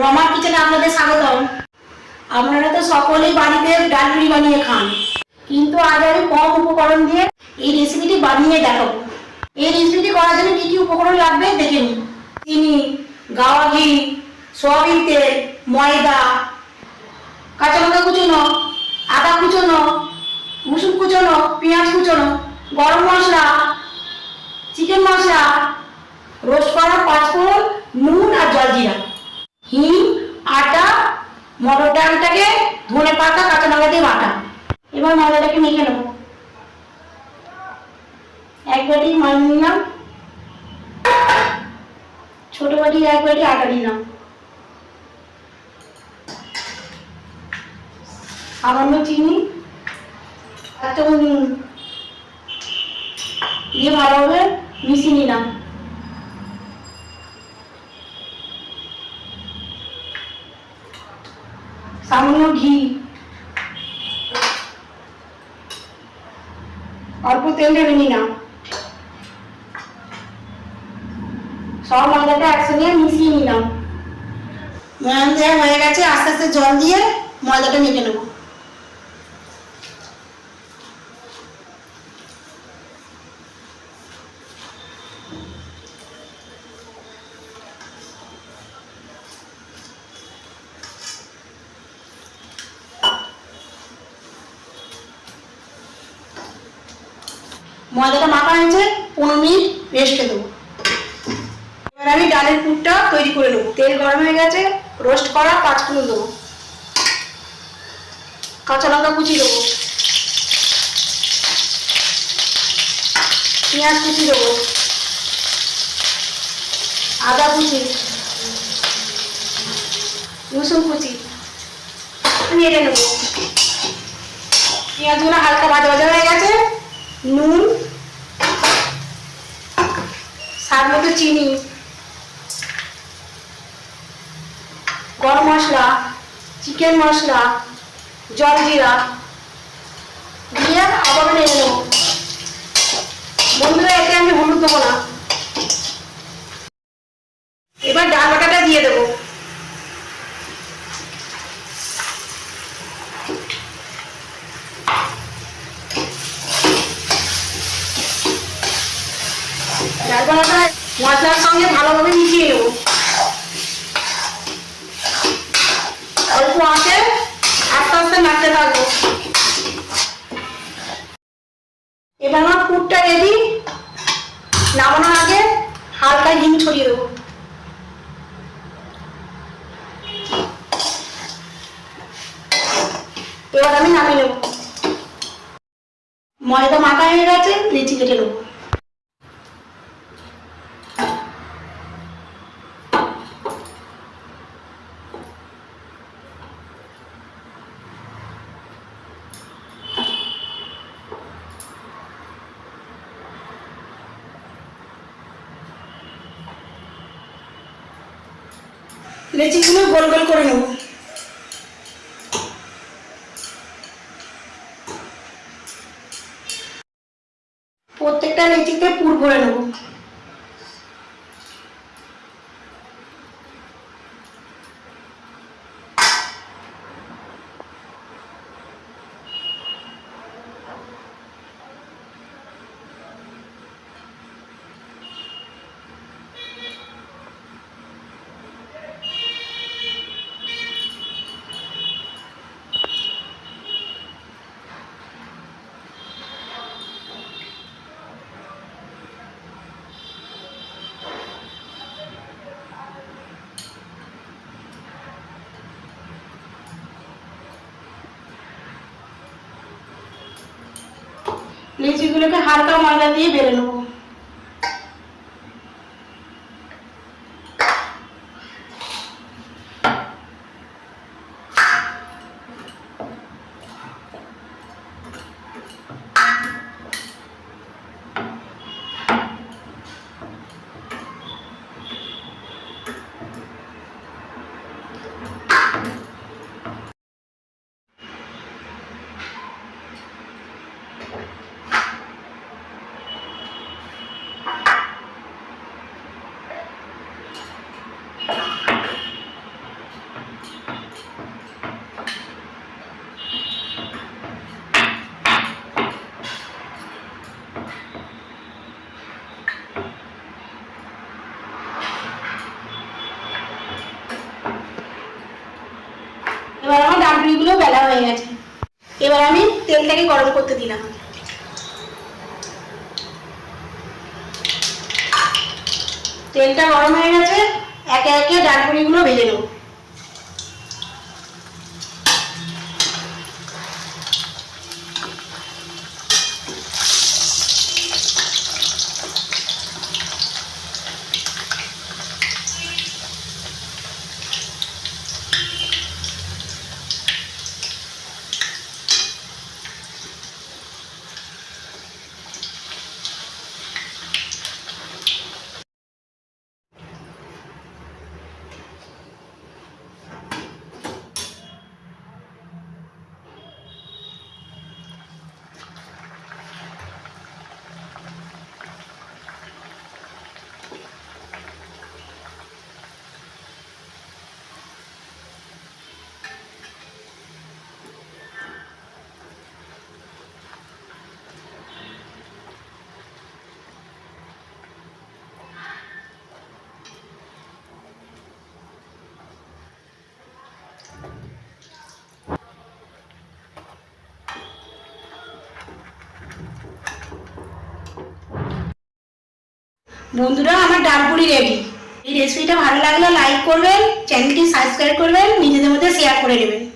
রমার কিচেনে আপনাদের স্বাগতম। আপনারা তো সকলেই বাড়িতে ডালপুরি বানিয়ে খান, কিন্তু আজ আমি কম উপকরণ দিয়ে এই রেসিপিটি বানিয়ে দেখাবো। এই রেসিপিটি করার জন্য কি কি উপকরণ লাগবে দেখে নিন। চিনি, গাওয়া ঘি, সয়াবিন তেল, ময়দা, কাঁচা লঙ্কা কুচোনো, আদা কুচোনো, রসুন কুচোনো, পেঁয়াজ কুচোনো, গরম মশলা, চিকেন মশলা, রোস্ট করা পাঁচফোড়ন, নুন আর জলজিরা, হিং, আটা, মটর ডালটাকে ধনে পাতা কাঁচা লঙ্কা দিয়ে বাটা। এবার ময়দাটাকে মেখে নেব। এক বাটি ময়দা নিলাম, ছোট বাটি এক বাটি আটা নিলাম, সামান্য চিনি, এক চামচ নুন দিয়ে ভালোভাবে মিশিয়ে নিলাম। সামান্য ঘি, অল্প তেল ঢেলে নিলাম। সব ময়দাটা একসঙ্গে মিশিয়ে নিলাম। ময়ান দেওয়া হয়ে গেছে, আস্তে আস্তে জল দিয়ে ময়দাটা মেখে নেব। ময়দাটা মাখা হয়েছে, 15 মিনিট রেস্টে দেবো। এবার আমি ডালের পুরটা তৈরি করে নেবো। তেল গরম হয়ে গেছে, রোস্ট করা পাঁচফোড়ন দেবো, কাঁচা লঙ্কা কুচি দেবো, পেঁয়াজ কুচি দেবো, আদা কুচি, রসুন কুচি নেড়ে নেবো। পেঁয়াজগুলো হালকা ভাজা ভাজা হয়ে গেছে, নুন, স্বাদ মতো চিনি, গরম মশলা, চিকেন মশলা, জলজিরা দিয়ে আবার নেড়ে নেব। বন্ধুরা, এতে আমি হলুদ দেবো না। এবার ডাল বাটাটা দিয়ে দেবো। ডাল বাটাটা মশলার সঙ্গে ভালোভাবে মিশিয়ে নেব। অল্প আঁচে আস্তে আস্তে নাড়তে থাকবো। এবার আমার পুরটা রেডি। নামানোর আগে হালকা হিং ছড়িয়ে দেবো। এবার আমি নামিয়ে নেব। ময়দা মাখা হয়ে গেছে, লিচি কেটে নেব। লেচিগুলো গোল গোল করে নেব। প্রত্যেকটা লেচিতে পুর ভরে নেব। লিচিগুলোকে হালকা ময়দা দিয়ে বেলে নেব। ডালপুরিগুলো বেলা হয়ে গেছে। এবার আমি তেলটাকে গরম করতে দিলাম। তেলটা গরম হয়ে গেছে, একে একে ডালপুরিগুলো ভেজে নেব। বন্ধুরা, আমার ডালপুরি রেডি। এই রেসিপিটা ভালো লাগলে লাইক করবেন, চ্যানেলটি সাবস্ক্রাইব করবেন, নিজেদের মধ্যে শেয়ার করে নেবেন।